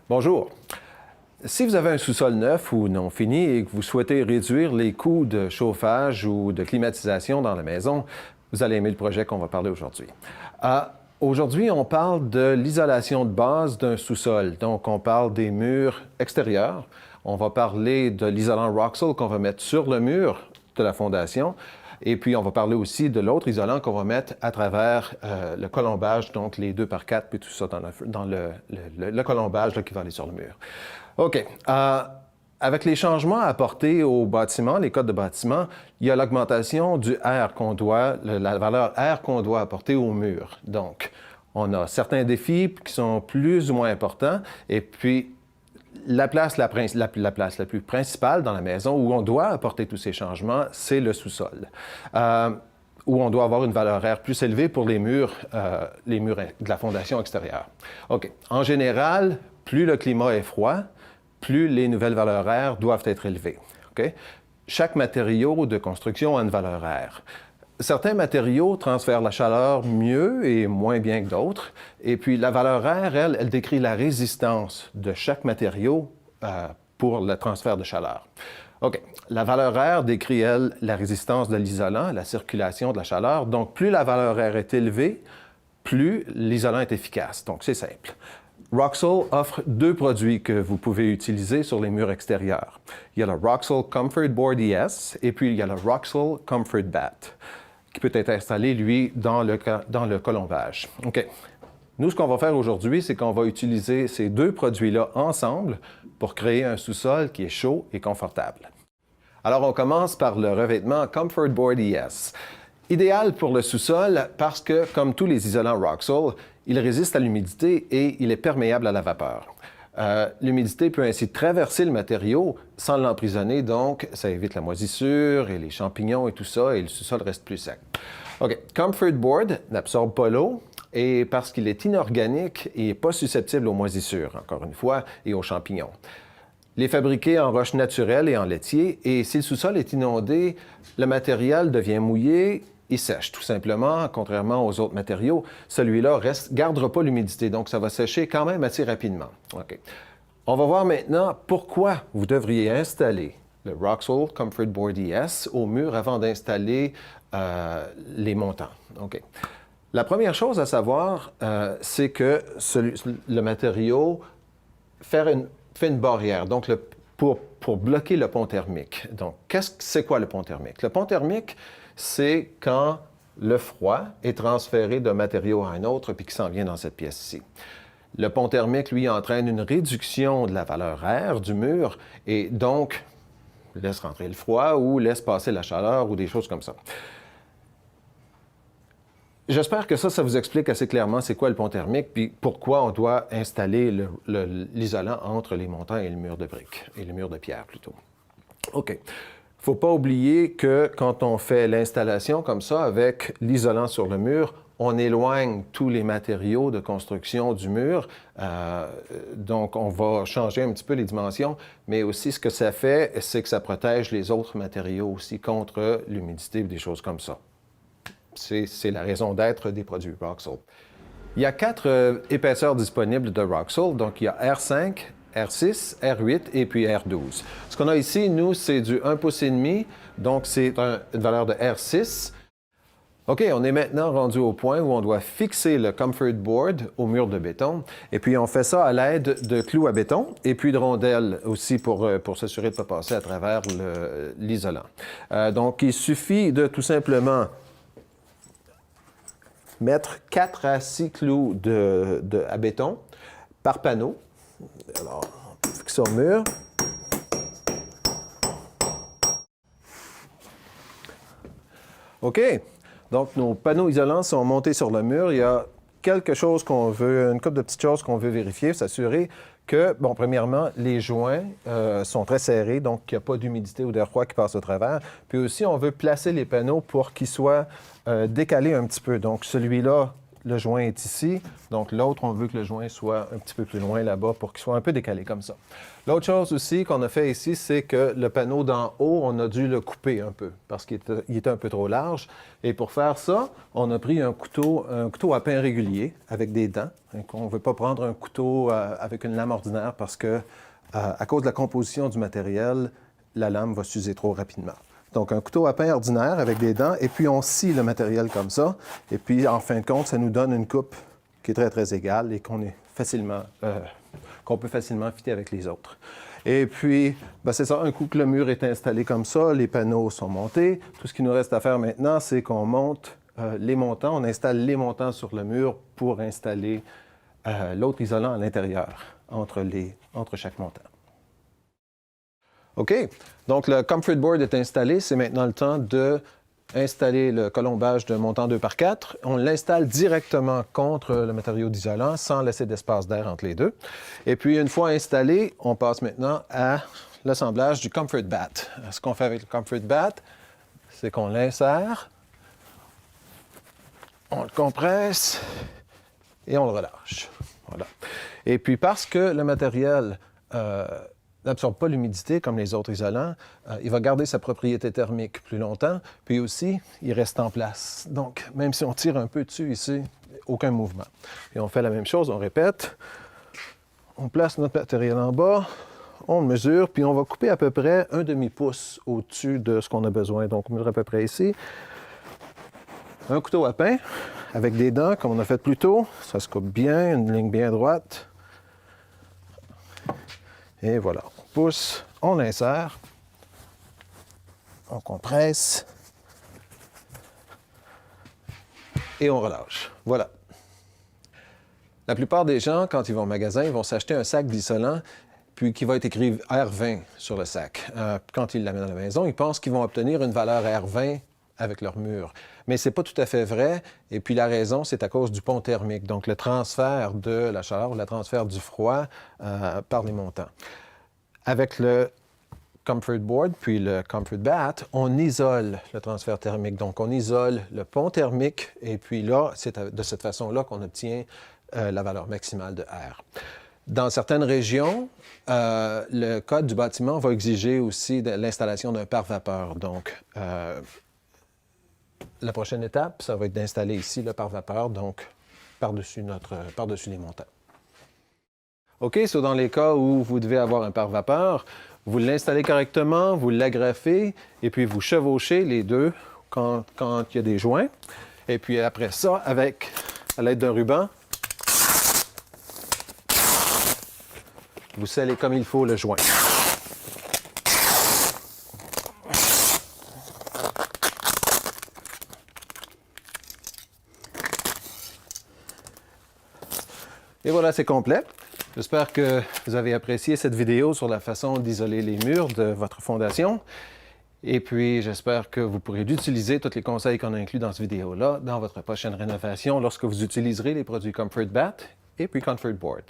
Bonjour. Si vous avez un sous-sol neuf ou non fini et que vous souhaitez réduire les coûts de chauffage ou de climatisation dans la maison, vous allez aimer le projet qu'on va parler aujourd'hui. Aujourd'hui, on parle de l'isolation de base d'un sous-sol. Donc, on parle des murs extérieurs. On va parler de l'isolant Roxul qu'on va mettre sur le mur de la fondation. Et puis, on va parler aussi de l'autre isolant qu'on va mettre à travers le colombage, donc les 2x4, puis tout ça dans le colombage là, qui va aller sur le mur. OK. Avec les changements apportés au bâtiment, les codes de bâtiment, il y a l'augmentation du R la valeur R qu'on doit apporter au mur. Donc, on a certains défis qui sont plus ou moins importants, et puis la place la plus principale dans la maison où on doit apporter tous ces changements, c'est le sous-sol, où on doit avoir une valeur R plus élevée pour les murs de la fondation extérieure. OK. En général, plus le climat est froid, plus les nouvelles valeurs R doivent être élevées. Okay? Chaque matériau de construction a une valeur R. Certains matériaux transfèrent la chaleur mieux et moins bien que d'autres. Et puis, la valeur R, elle décrit la résistance de chaque matériau pour le transfert de chaleur. OK. La valeur R décrit, elle, la résistance de l'isolant, la circulation de la chaleur. Donc, plus la valeur R est élevée, plus l'isolant est efficace. Donc, c'est simple. Roxul offre deux produits que vous pouvez utiliser sur les murs extérieurs. Il y a le Roxul Comfort Board ES et puis il y a le Roxul Comfort Bat, qui peut être installé, lui, dans le colombage. OK. Nous, ce qu'on va faire aujourd'hui, c'est qu'on va utiliser ces deux produits-là ensemble pour créer un sous-sol qui est chaud et confortable. Alors, on commence par le revêtement Comfort Board ES. Idéal pour le sous-sol parce que, comme tous les isolants Roxul, il résiste à l'humidité et il est perméable à la vapeur. L'humidité peut ainsi traverser le matériau sans l'emprisonner, donc ça évite la moisissure et les champignons et tout ça, et le sous-sol reste plus sec. OK. Comfort Board n'absorbe pas l'eau et parce qu'il est inorganique et pas susceptible aux moisissures, encore une fois, et aux champignons. Il est fabriqué en roche naturelle et en laitier, et si le sous-sol est inondé, le matériel devient mouillé. Il sèche, tout simplement, contrairement aux autres matériaux. Celui-là ne gardera pas l'humidité, donc ça va sécher quand même assez rapidement. OK. On va voir maintenant pourquoi vous devriez installer le Roxul Comfort Board ES au mur avant d'installer les montants. OK. La première chose à savoir, c'est que le matériau fait une barrière, donc pour bloquer le pont thermique. Donc, c'est quoi le pont thermique? Le pont thermique, c'est quand le froid est transféré d'un matériau à un autre puis qui s'en vient dans cette pièce-ci. Le pont thermique, lui, entraîne une réduction de la valeur R du mur et donc laisse rentrer le froid ou laisse passer la chaleur ou des choses comme ça. J'espère que ça vous explique assez clairement c'est quoi le pont thermique puis pourquoi on doit installer l'isolant entre les montants et le mur de briques, et le mur de pierre plutôt. OK. Il ne faut pas oublier que quand on fait l'installation comme ça, avec l'isolant sur le mur, on éloigne tous les matériaux de construction du mur. Donc, on va changer un petit peu les dimensions, mais aussi ce que ça fait, c'est que ça protège les autres matériaux aussi contre l'humidité ou des choses comme ça. C'est la raison d'être des produits Roxul. Il y a 4 épaisseurs disponibles de Roxul. Donc, il y a R5, R6, R8 et puis R12. Ce qu'on a ici, nous, c'est du 1,5 pouces, donc c'est une valeur de R6. OK, on est maintenant rendu au point où on doit fixer le Comfort Board au mur de béton. Et puis, on fait ça à l'aide de clous à béton et puis de rondelles aussi pour s'assurer de ne pas passer à travers l'isolant. Donc, il suffit de tout simplement mettre 4 à 6 clous à béton par panneau. Alors, on fixe ça au mur. OK. Donc, nos panneaux isolants sont montés sur le mur. Il y a quelque chose qu'on veut, une couple de petites choses qu'on veut vérifier, s'assurer que, bon, premièrement, les joints sont très serrés, donc il n'y a pas d'humidité ou d'air froid qui passe au travers. Puis aussi, on veut placer les panneaux pour qu'ils soient décalés un petit peu. Donc, celui-là, le joint est ici. Donc, l'autre, on veut que le joint soit un petit peu plus loin là-bas pour qu'il soit un peu décalé comme ça. L'autre chose aussi qu'on a fait ici, c'est que le panneau d'en haut, on a dû le couper un peu parce qu'il était un peu trop large. Et pour faire ça, on a pris un couteau à pain régulier avec des dents. On ne veut pas prendre un couteau avec une lame ordinaire parce que, à cause de la composition du matériel, la lame va s'user trop rapidement. Donc, un couteau à pain ordinaire avec des dents, et puis on scie le matériel comme ça. Et puis, en fin de compte, ça nous donne une coupe qui est très, très égale et qu'on peut facilement fitter avec les autres. Et puis, ben c'est ça, un coup que le mur est installé comme ça, les panneaux sont montés. Tout ce qu'il nous reste à faire maintenant, c'est qu'on monte les montants. On installe les montants sur le mur pour installer l'autre isolant à l'intérieur, entre chaque montant. OK. Donc, le Comfort Board est installé. C'est maintenant le temps d'installer le colombage de montant 2x4. On l'installe directement contre le matériau d'isolant sans laisser d'espace d'air entre les deux. Et puis, une fois installé, on passe maintenant à l'assemblage du Comfort Bat. Ce qu'on fait avec le Comfort Bat, c'est qu'on l'insère, on le compresse et on le relâche. Voilà. Et puis, parce que le matériel n'absorbe pas l'humidité comme les autres isolants, il va garder sa propriété thermique plus longtemps, puis aussi, il reste en place. Donc, même si on tire un peu dessus ici, aucun mouvement. Et on fait la même chose, on répète. On place notre matériel en bas, on le mesure, puis on va couper à peu près 1/2 pouce au-dessus de ce qu'on a besoin. Donc, on mesure à peu près ici. Un couteau à pain avec des dents, comme on a fait plus tôt. Ça se coupe bien, une ligne bien droite. Et voilà, on pousse, on insère, on compresse et on relâche. Voilà. La plupart des gens, quand ils vont au magasin, ils vont s'acheter un sac d'isolant puis qui va être écrit R20 sur le sac. Quand ils l'amènent à la maison, ils pensent qu'ils vont obtenir une valeur R20 avec leur mur. Mais ce n'est pas tout à fait vrai. Et puis la raison, c'est à cause du pont thermique, donc le transfert de la chaleur ou le transfert du froid par les montants. Avec le Comfort Board puis le Comfort Bat, on isole le transfert thermique. Donc, on isole le pont thermique et puis là, c'est de cette façon-là qu'on obtient la valeur maximale de R. Dans certaines régions, le code du bâtiment va exiger aussi l'installation d'un pare-vapeur. Donc, la prochaine étape, ça va être d'installer ici le pare-vapeur, donc par-dessus les montants. OK, so dans les cas où vous devez avoir un pare-vapeur, vous l'installez correctement, vous l'agrafez, et puis vous chevauchez les deux quand il y a des joints. Et puis après ça, à l'aide d'un ruban, vous scellez comme il faut le joint. Et voilà, c'est complet. J'espère que vous avez apprécié cette vidéo sur la façon d'isoler les murs de votre fondation. Et puis, j'espère que vous pourrez utiliser tous les conseils qu'on a inclus dans cette vidéo-là dans votre prochaine rénovation lorsque vous utiliserez les produits Comfort Bat et puis Comfort Board.